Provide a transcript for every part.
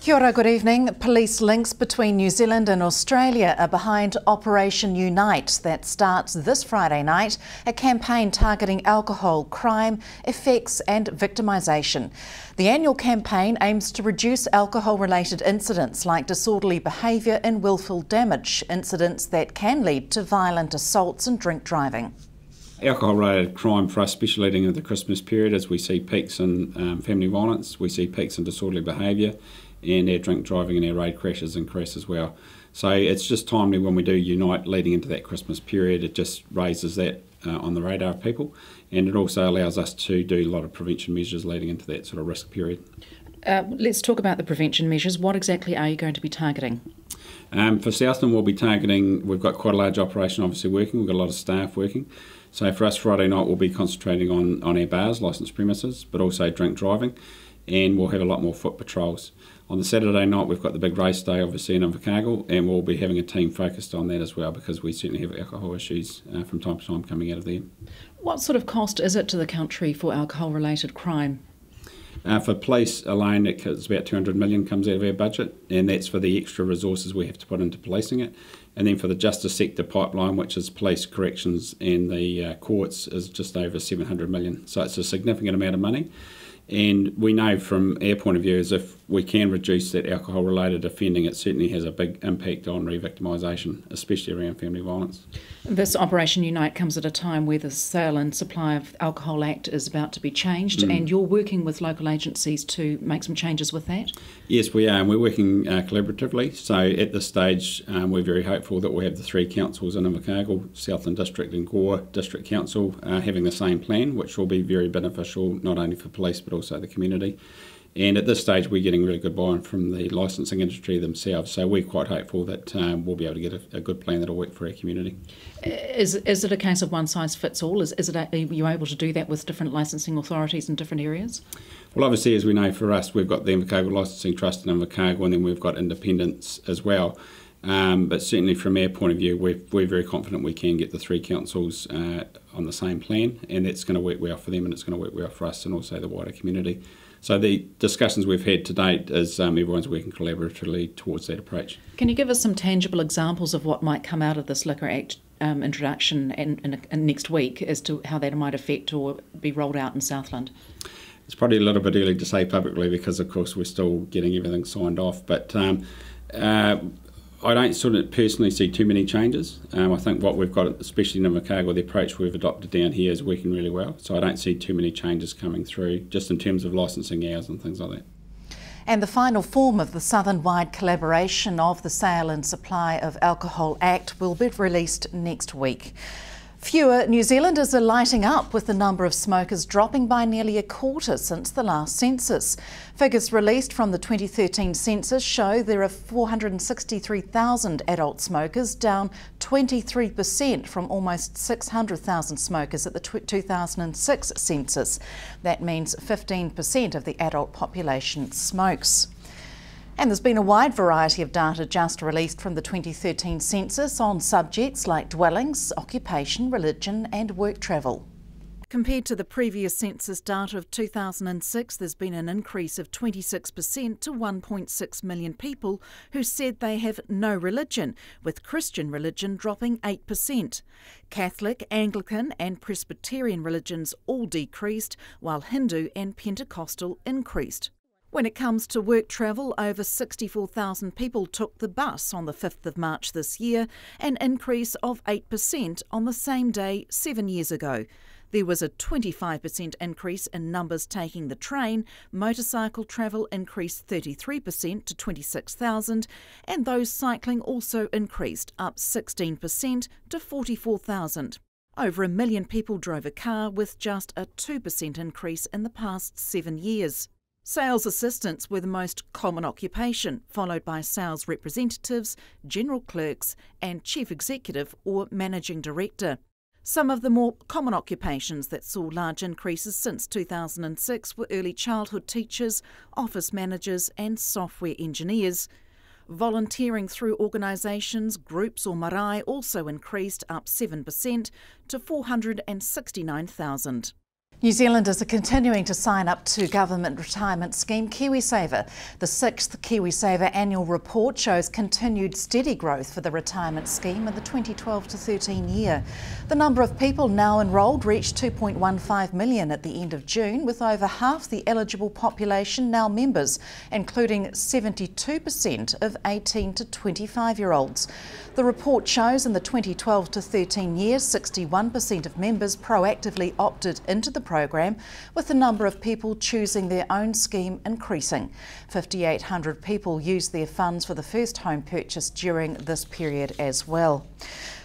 Kia ora, good evening. Police links between New Zealand and Australia are behind Operation Unite that starts this Friday night, a campaign targeting alcohol, crime, effects and victimisation. The annual campaign aims to reduce alcohol-related incidents like disorderly behaviour and willful damage, incidents that can lead to violent assaults and drink driving. Alcohol-related crime for us, especially leading into the Christmas period, as we see peaks in family violence, we see peaks in disorderly behaviour, and our drink driving and our road crashes increase as well. So it's just timely when we do Unite leading into that Christmas period. It just raises that on the radar of people, and it also allows us to do a lot of prevention measures leading into that sort of risk period. Let's talk about the prevention measures. What exactly are you going to be targeting? For Southland, we'll be targeting, we've got quite a large operation obviously working, we've got a lot of staff working. So for us Friday night we'll be concentrating on our bars, licensed premises, but also drink driving, and we'll have a lot more foot patrols. On the Saturday night we've got the big race day obviously in Invercargill, and we'll be having a team focused on that as well, because we certainly have alcohol issues from time to time coming out of there. What sort of cost is it to the country for alcohol related crime? For police alone, it's about 200 million comes out of our budget, and that's for the extra resources we have to put into policing it. And then for the justice sector pipeline, which is police, corrections and the courts, is just over 700 million. So it's a significant amount of money. And we know from our point of view is if we can reduce that alcohol-related offending, it certainly has a big impact on re-victimisation, especially around family violence. This Operation Unite comes at a time where the Sale and Supply of Alcohol Act is about to be changed, and you're working with local agencies to make some changes with that? Yes, we are, and we're working collaboratively. So at this stage, we're very hopeful that we'll have the three councils in Invercargill, Southland District and Gore District Council having the same plan, which will be very beneficial not only for police but also the community. And at this stage we're getting really good buy-in from the licensing industry themselves, so we're quite hopeful that we'll be able to get a good plan that will work for our community. Is it a case of one size fits all? Are you able to do that with different licensing authorities in different areas? Well, obviously, as we know, for us we've got the Invercargill Licensing Trust in Invercargill, and then we've got independents as well. But certainly from our point of view, we're very confident we can get the three councils on the same plan, and that's going to work well for them and it's going to work well for us and also the wider community. So the discussions we've had to date is everyone's working collaboratively towards that approach. Can you give us some tangible examples of what might come out of this Liquor Act introduction and next week as to how that might affect or be rolled out in Southland? It's probably a little bit early to say publicly because of course we're still getting everything signed off, but I don't sort of personally see too many changes. I think what we've got, especially in Invercargill, the approach we've adopted down here is working really well. So I don't see too many changes coming through, just in terms of licensing hours and things like that. And the final form of the Southern-wide collaboration of the Sale and Supply of Alcohol Act will be released next week. Fewer New Zealanders are lighting up, with the number of smokers dropping by nearly a quarter since the last census. Figures released from the 2013 census show there are 463,000 adult smokers, down 23% from almost 600,000 smokers at the 2006 census. That means 15% of the adult population smokes. And there's been a wide variety of data just released from the 2013 census on subjects like dwellings, occupation, religion and work travel. Compared to the previous census data of 2006, there's been an increase of 26% to 1.6 million people who said they have no religion, with Christian religion dropping 8%. Catholic, Anglican and Presbyterian religions all decreased, while Hindu and Pentecostal increased. When it comes to work travel, over 64,000 people took the bus on the 5th of March this year, an increase of 8% on the same day 7 years ago. There was a 25% increase in numbers taking the train, motorcycle travel increased 33% to 26,000, and those cycling also increased, up 16% to 44,000. Over 1 million people drove a car, with just a 2% increase in the past 7 years. Sales assistants were the most common occupation, followed by sales representatives, general clerks and chief executive or managing director. Some of the more common occupations that saw large increases since 2006 were early childhood teachers, office managers and software engineers. Volunteering through organisations, groups or marae also increased, up 7% to 469,000. New Zealanders are continuing to sign up to government retirement scheme KiwiSaver. The 6th KiwiSaver annual report shows continued steady growth for the retirement scheme in the 2012 to 13 year. The number of people now enrolled reached 2.15 million at the end of June, with over half the eligible population now members, including 72% of 18 to 25-year-olds. The report shows in the 2012 to 13 year, 61% of members proactively opted into the program, with the number of people choosing their own scheme increasing. 5,800 people used their funds for the first home purchase during this period as well.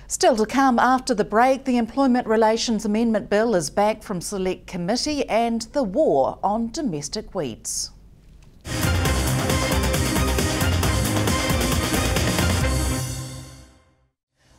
Still to come after the break, the Employment Relations Amendment Bill is back from Select Committee and the war on domestic weeds.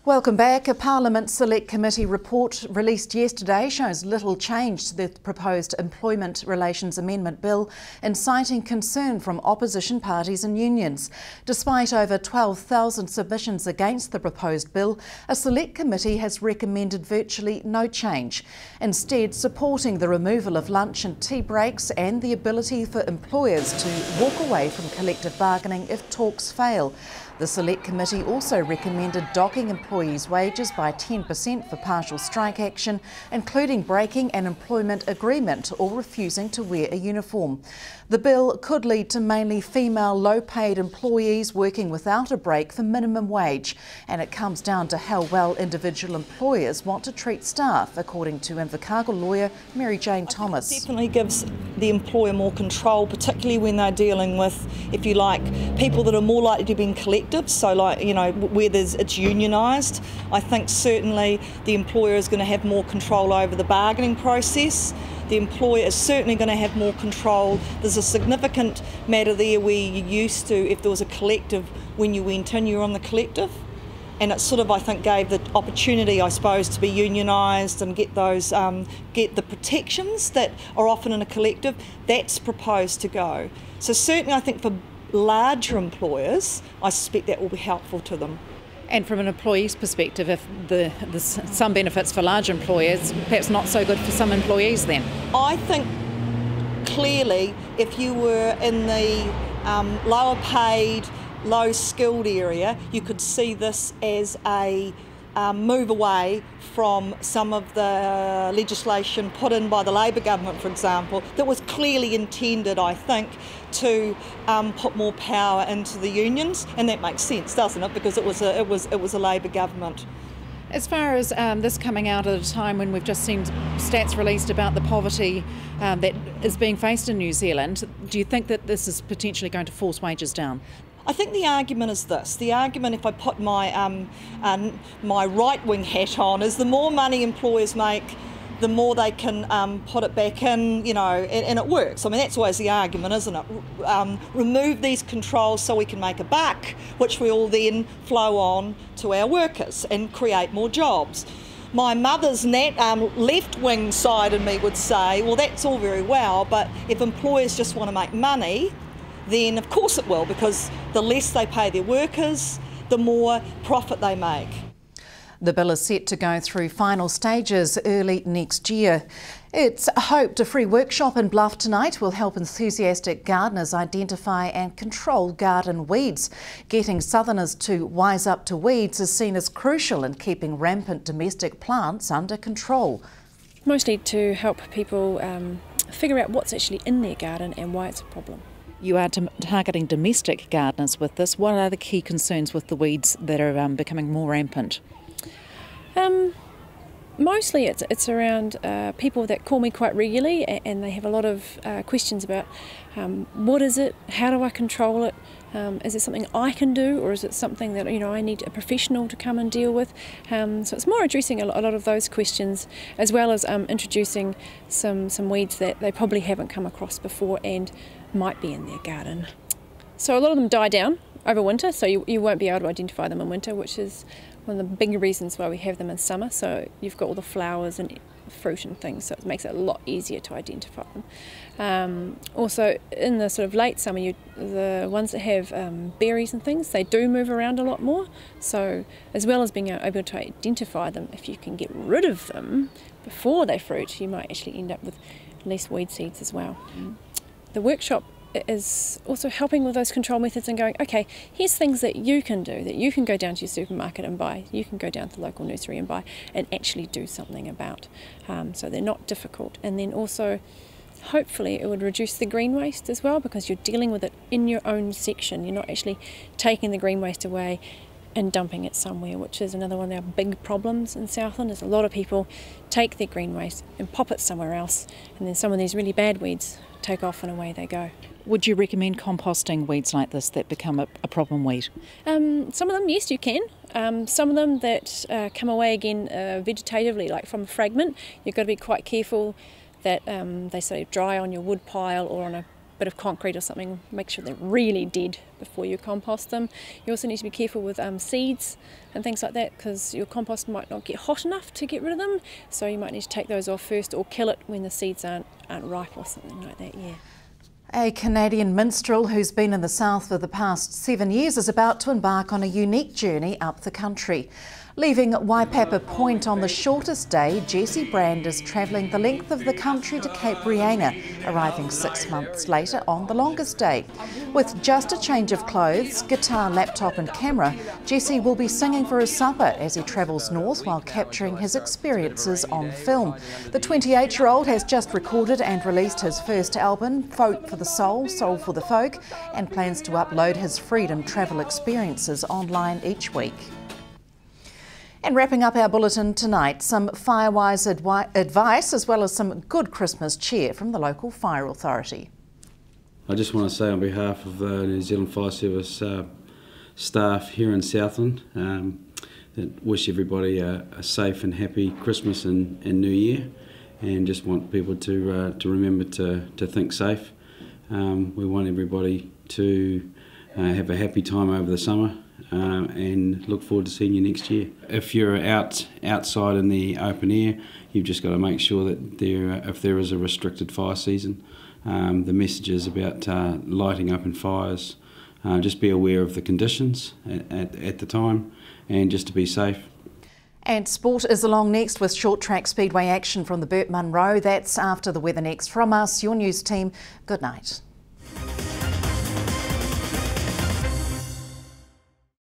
Welcome back. A Parliament Select Committee report released yesterday shows little change to the proposed Employment Relations Amendment Bill, inciting concern from opposition parties and unions. Despite over 12,000 submissions against the proposed bill, a Select Committee has recommended virtually no change, instead supporting the removal of lunch and tea breaks and the ability for employers to walk away from collective bargaining if talks fail. The Select Committee also recommended docking employees' wages by 10% for partial strike action, including breaking an employment agreement or refusing to wear a uniform. The bill could lead to mainly female low-paid employees working without a break for minimum wage, and it comes down to how well individual employers want to treat staff, according to Invercargill lawyer Mary Jane Thomas. It definitely gives the employer more control, particularly when they're dealing with, if you like, people that are more likely to be in collectives, so like, you know, where it's unionised. I think certainly the employer is going to have more control over the bargaining process. The employer is certainly going to have more control. There's a significant matter there where you used to, if there was a collective, when you went in, you were on the collective. And it sort of, I think, gave the opportunity, I suppose, to be unionised and get those, get the protections that are often in a collective. That's proposed to go. So certainly I think for larger employers, I suspect that will be helpful to them. And from an employee's perspective, if there's some benefits for large employers, perhaps not so good for some employees then? I think clearly if you were in the lower paid, low skilled area, you could see this as a move away from some of the legislation put in by the Labour government, for example, that was clearly intended, I think, to put more power into the unions, and that makes sense, doesn't it? Because it was a Labour government. As far as this coming out at a time when we've just seen stats released about the poverty that is being faced in New Zealand, do you think that this is potentially going to force wages down? I think the argument is this. The argument, if I put my my right-wing hat on, is the more money employers make, the more they can put it back in, you know, and it works. I mean, that's always the argument, isn't it? Remove these controls so we can make a buck, which we all then flow on to our workers and create more jobs. My mother's left-wing side of me would say, well, that's all very well, but if employers just want to make money, then of course it will, because the less they pay their workers, the more profit they make. The bill is set to go through final stages early next year. It's hoped a free workshop in Bluff tonight will help enthusiastic gardeners identify and control garden weeds. Getting southerners to wise up to weeds is seen as crucial in keeping rampant domestic plants under control. Mostly to help people figure out what's actually in their garden and why it's a problem. You are targeting domestic gardeners with this. What are the key concerns with the weeds that are becoming more rampant? Mostly it's around people that call me quite regularly, and they have a lot of questions about what is it, how do I control it, is it something I can do, or is it something that, you know, I need a professional to come and deal with. So it's more addressing a lot of those questions, as well as introducing some weeds that they probably haven't come across before and might be in their garden. So a lot of them die down over winter, so you won't be able to identify them in winter, which is one of the big reasons why we have them in summer. So you've got all the flowers and fruit and things, so it makes it a lot easier to identify them. Also, in the sort of late summer, the ones that have berries and things, they do move around a lot more. So as well as being able to identify them, if you can get rid of them before they fruit, you might actually end up with less weed seeds as well. The workshop is also helping with those control methods and going, okay, here's things that you can do, that you can go down to your supermarket and buy, you can go down to the local nursery and buy, and actually do something about. So they're not difficult. And then also, hopefully it would reduce the green waste as well, because you're dealing with it in your own section. You're not actually taking the green waste away and dumping it somewhere, which is another one of our big problems in Southland, is a lot of people take their green waste and pop it somewhere else, and then some of these really bad weeds take off and away they go. Would you recommend composting weeds like this that become a problem weed? Some of them, yes, you can. Some of them that come away again vegetatively, like from a fragment, you've got to be quite careful that they sort of dry on your wood pile or on a bit of concrete or something. Make sure they're really dead before you compost them. You also need to be careful with seeds and things like that, because your compost might not get hot enough to get rid of them, so you might need to take those off first or kill it when the seeds aren't ripe or something like that. Yeah. A Canadian minstrel who's been in the south for the past 7 years is about to embark on a unique journey up the country. Leaving Waipapa Point on the shortest day, Jesse Brand is travelling the length of the country to Cape Reinga, arriving 6 months later on the longest day. With just a change of clothes, guitar, laptop and camera, Jesse will be singing for his supper as he travels north while capturing his experiences on film. The 28-year-old has just recorded and released his first album, Folk for the Soul, Soul for the Folk, and plans to upload his freedom travel experiences online each week. And wrapping up our bulletin tonight, some Firewise advice as well as some good Christmas cheer from the local fire authority. I just want to say on behalf of the New Zealand Fire Service staff here in Southland, that wish everybody a safe and happy Christmas and New Year, and just want people to remember to think safe. We want everybody to have a happy time over the summer. And look forward to seeing you next year. If you're outside in the open air, you've just got to make sure that if there is a restricted fire season, the messages about lighting open fires, just be aware of the conditions at the time, and just to be safe. And sport is along next with short track speedway action from the Burt Munro. That's after the weather next. From us, your news team, good night.